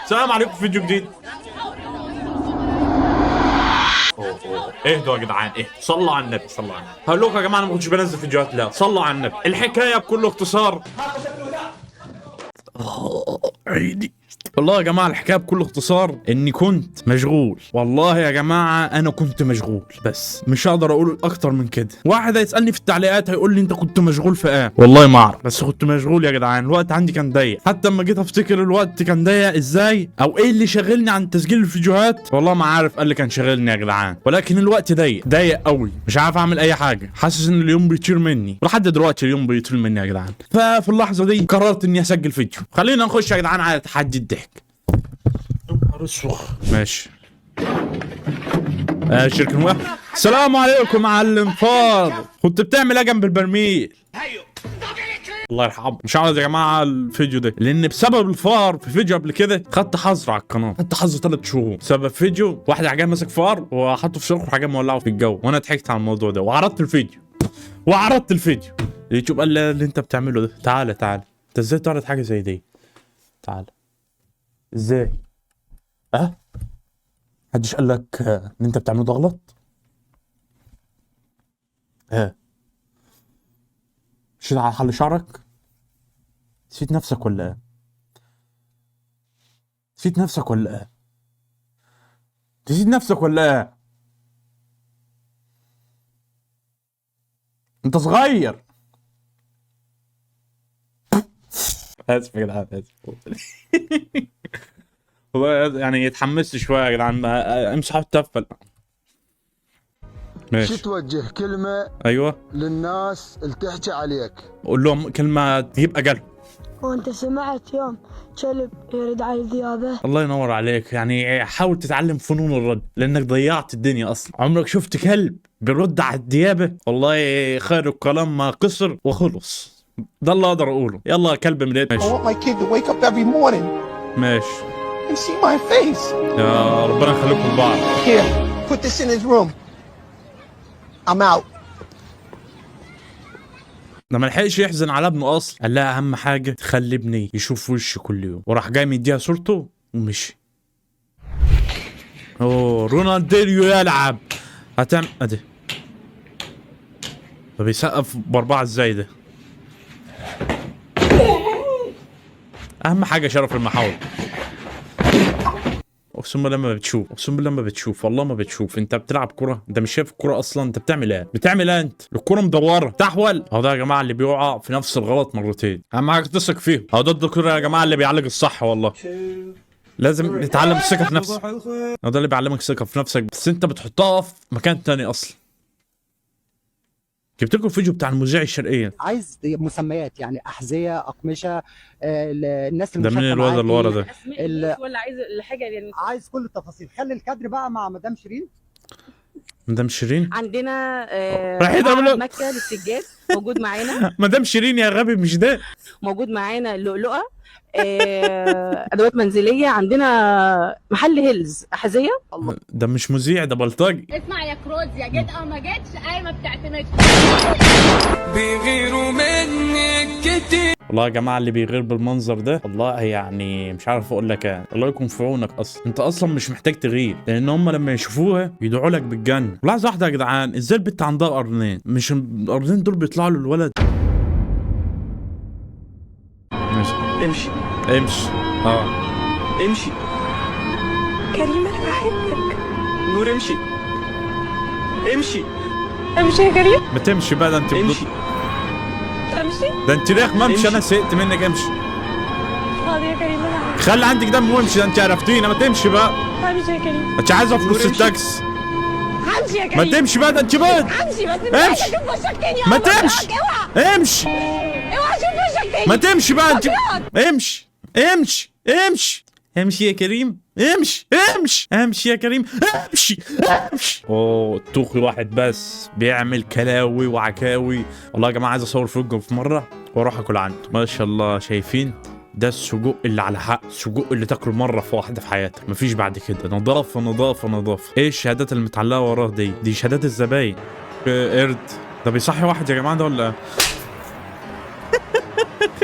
السلام عليكم في فيديو جديد. اهدوا يا جدعان، اهدوا، صلوا على النبي، صلوا على النبي. هقول لكم يا جماعه انا ما كنتش بنزل فيديوهات، لا صلوا على النبي. الحكايه بكل اختصار عيدي. والله يا جماعه الحكايه بكل اختصار اني كنت مشغول. والله يا جماعه انا كنت مشغول، بس مش هقدر اقول اكتر من كده. واحد هيسالني في التعليقات هيقول لي انت كنت مشغول في ايه؟ والله ما اعرف، بس كنت مشغول يا جدعان. الوقت عندي كان ضيق، حتى اما جيت افتكر الوقت كان ضيق ازاي او ايه اللي شاغلني عن تسجيل الفيديوهات، والله ما عارف. قال لي كان شاغلني يا جدعان، ولكن الوقت ضيق قوي، مش عارف اعمل اي حاجه. حاسس ان اليوم بيطير مني، ولحد دلوقتي اليوم بيطير مني يا جدعان. ففي اللحظه دي قررت اني اسجل فيديو. خلينا نخش يا جدعان على تحدي الضحك. ماشي. شركة واحد. السلام عليكم معلم فار، كنت بتعمل ايه جنب البرميل؟ الله يرحمه. مش عاوز يا جماعه الفيديو ده، لان بسبب الفار في فيديو قبل كده خدت حظر على القناه، خدت حظر 3 شهور بسبب فيديو واحد حاجه ماسك فار وحطه في شرخ وحاجه مولعه في الجو، وانا ضحكت على الموضوع ده وعرضت الفيديو. اليوتيوب قال لي اللي انت بتعمله ده، تعالى انت ازاي تعرض حاجه زي دي؟ تعالى ازاي؟ محدش قال لك ان انت بتعمله ده غلط؟ مشيت على حل شعرك؟ نسيت نفسك ولا ايه؟ نسيت نفسك ولا ايه؟ انت صغير. اسف يا جدعان، اسف. والله يعني اتحمست شويه يا جدعان. امسحوا التفل. ماشي. شو توجه كلمة ايوه للناس اللي تحكي عليك؟ قول لهم كلمه تجيب اجلهم. وانت سمعت يوم كلب يرد على الذئابة؟ الله ينور عليك. يعني حاول تتعلم فنون الرد، لانك ضيعت الدنيا اصلا. عمرك شفت كلب بيرد على الديابه؟ والله خير الكلام ما قصر وخلص. ده اللي اقدر اقوله. يلا يا كلب من I want my kid to wake up every morning ماشي and see my face. يا ربنا يخليكم لبعض. Here, put this in his room. I'm out. ده ما لحقش يحزن على ابنه اصلا، قال لها اهم حاجه تخلي ابني يشوف وشي كل يوم، وراح جاي مديها صورته ومشي. رونالدينيو يلعب. هتعمل ادي. ده بيسقف باربعه ازاي ده؟ اهم حاجه شرف المحاور. اقسم بالله ما بتشوف، والله ما بتشوف. انت بتلعب كرة، انت مش شايف الكرة اصلا. انت بتعمل ايه انت؟ الكرة مدورة تحول. اهو ده يا جماعة اللي بيقع في نفس الغلط مرتين. اهم حاجة تثق فيه. اهو ده الدكتور يا جماعة اللي بيعالج الصح. والله لازم تتعلم الثقة في نفسك. اهو ده اللي بيعلمك الثقة في نفسك، بس انت بتحطها في مكان تاني اصلا. جبت لكم الفيديو بتاع المذيع الشرقية. عايز مسميات يعني احذيه، اقمشه، الناس ده مين الواد اللي ورا ده؟ ولا عايز الحاجه يعني؟ عايز كل التفاصيل. خلي الكادر بقى مع مدام شيرين. مدام شيرين عندنا رايحين يعملوا مكه للسجاد موجود معانا. مدام شيرين يا غبي مش ده. موجود معانا لؤلؤه، ادوات منزليه. عندنا محل هيلز احذيه. ده مش مذيع، ده بلطجي. اسمع يا كروز، يا جيت او ما جيتش اي ما بتعتمدش. بيغيروا منك كتير. والله يا جماعه اللي بيغير بالمنظر ده والله يعني مش عارف اقول لك ايه. الله يكون في عونك. اصلا انت اصلا مش محتاج تغير، لان هم لما يشوفوها يدعوا لك بالجنه. لحظه واحده يا جدعان، ازاي البت عندها قرنين؟ مش القرنين دول بيطلعوا له الولد؟ امشي امشي. امشي كريم انا بحبك. نور امشي امشي يا كريم. ما تمشي بقى. ده انت امشي امشي. ده انت ريخ. ما امشي، انا سئت منك. امشي. حاضر يا كريم انا عارف. خلي عندك دم وامشي. ده انت عرفتينا. ما تمشي بقى. امشي يا كريم. انت عايزه فلوس التاكس. امشي يا كريم. ما تمشي بقى. ده انت بقى امشي بس امشي. اشوف وشك تاني. ما تمشي. امشي. اوعى اشوف وشك تاني. ما تمشي بقى انت. امشي يا كريم. امشي يا كريم. امشي. توخي واحد بس بيعمل كلاوي وعكاوي. والله يا جماعه عايز اصور فيديو في مره واروح اكل عنده. ما شاء الله شايفين؟ ده السجق اللي على حق، السجق اللي تاكله مره في واحده في حياتك، مفيش بعد كده. نظافه. ايه الشهادات اللي متعلقه وراه دي شهادات الزباين. قرد. ده بيصحي واحد يا جماعه ده ولا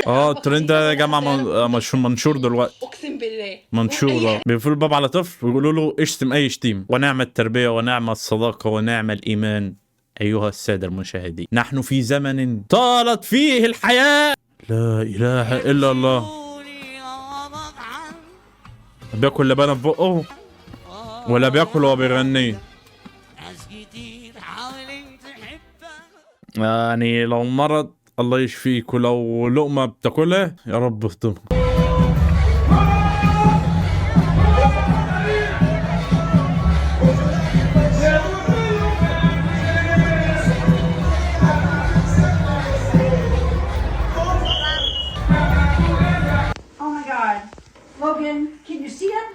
الترند ده يا جماعه منشور دلوقتي. اقسم بالله منشورة بيقفلوا الباب على طفل ويقولوا له اشتم اي شتيم، ونعم التربية ونعم الصداقة ونعم الإيمان. أيها السادة المشاهدين، نحن في زمن طالت فيه الحياة. لا إله إلا الله. بياكل لبانة في بقه ولا بياكل وهو بيغني؟ يعني لو مرض الله يشفيك، ولو لقمة بتاكلها يا رب اهضمها.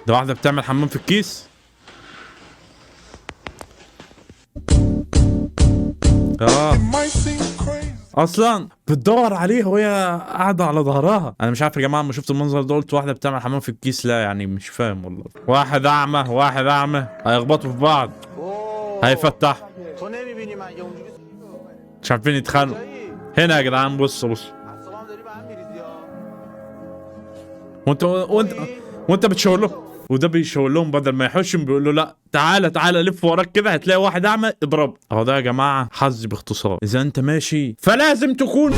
ده واحدة بتعمل حمام في الكيس. اصلا بتدور عليه وهي قاعده على ظهرها. انا مش عارف يا جماعه، ما شفت المنظر ده قلت واحده بتعمل حمام في الكيس. لا يعني مش فاهم والله. واحد اعمى هيخبطوا في بعض، هيفتح، مش عارفين يتخانقوا. هنا يا جدعان بصوا وانت بتشاور له وده بيشاور لهم، بدل ما يحوشهم بيقول له لا تعالى لف وراك كده هتلاقي واحد اعمى اضرب. اهو ده يا جماعه حظ باختصار. اذا انت ماشي فلازم تكون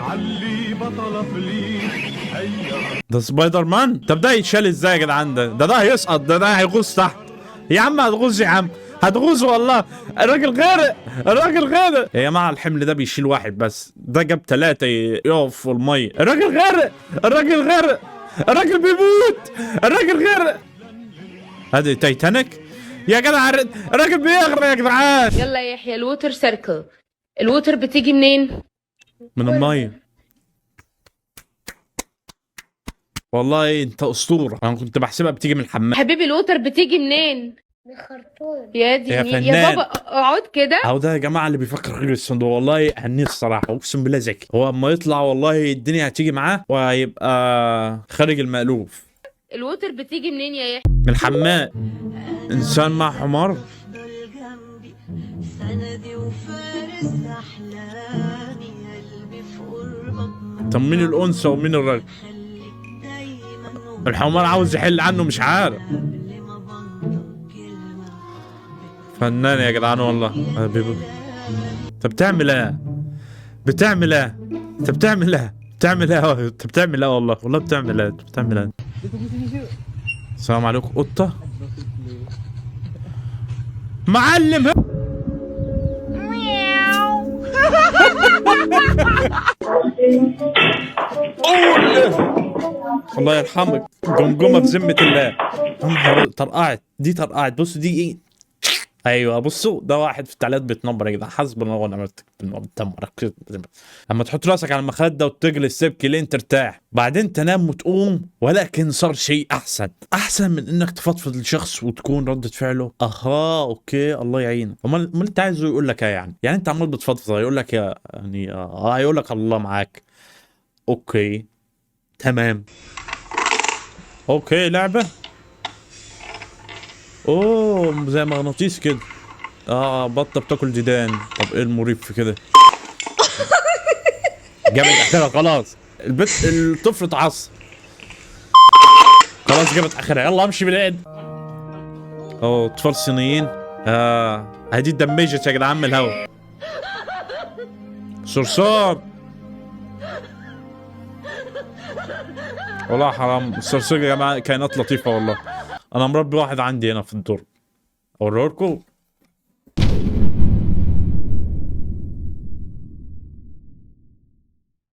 علي بطل فليك. ده سبايدر مان. طب ده يتشال ازاي يا جدعان؟ ده هيسقط، ده هيغوص تحت. يا عم هتغوص، يا عم هتغوص والله. الراجل غارق يا جماعه. الحمل ده بيشيل واحد بس، ده جاب 3 يقف في الميه. الراجل غارق، الراجل بيموت، الراجل غرق. هذا تايتانيك يا جدع. الراجل بيغرق يا جدعان. يلا يا يحيى، الووتر سيركل. الووتر بتيجي منين؟ من الميه. والله انت اسطوره. انا كنت بحسبها بتيجي من الحمام. حبيبي الووتر بتيجي منين؟ بخرطوم. يا دي يا فنان. يا بابا اقعد كده. اهو ده يا جماعه اللي بيفكر خارج الصندوق. والله هنيه الصراحه، اقسم بالله ذكي. هو اما يطلع والله الدنيا هتيجي معاه وهيبقى خارج المألوف. الووتر بتيجي منين يا يحيى؟ من الحمام. انسان مع حمار. طب مين الانثى ومين الراجل؟ الحمار عاوز يحل عنه مش عارف. فنان يا جدعان والله. انت بتعمل ايه؟ انت بتعمل ايه والله بتعمل ايه؟ السلام عليكم. قطة معلم. الله يرحمك. جمجمة بذمة الله. طرقعت بصوا دي ايه. ايوه بصوا ده واحد في التعليقات بيتنمر يا جدعان. حسب الله ونعم الوكيل. اما تحط راسك على المخده وتجلس تبكي لين ترتاح، بعدين تنام وتقوم، ولكن صار شيء احسن من انك تفضفض لشخص وتكون ردة فعله اها اوكي الله يعينك. امال انت عايزه يقول لك ايه يعني انت عمال بتفضفض يقول لك يعني يقول لك الله معاك. اوكي تمام. اوكي لعبه. اوه زي مغناطيس كده. بطه بتاكل ديدان. طب ايه المريب في كده؟ جابت اخرها خلاص. الطفل اتعصب خلاص، جابت اخرها. يلا امشي بالعيد. اطفال صينيين. هدي اتدمجت يا جدعان من الهوا. صرصار. والله حرام. الصرصور يا جماعه كائنات لطيفه والله. انا مربي واحد عندي هنا في الدور، اوريهولكم.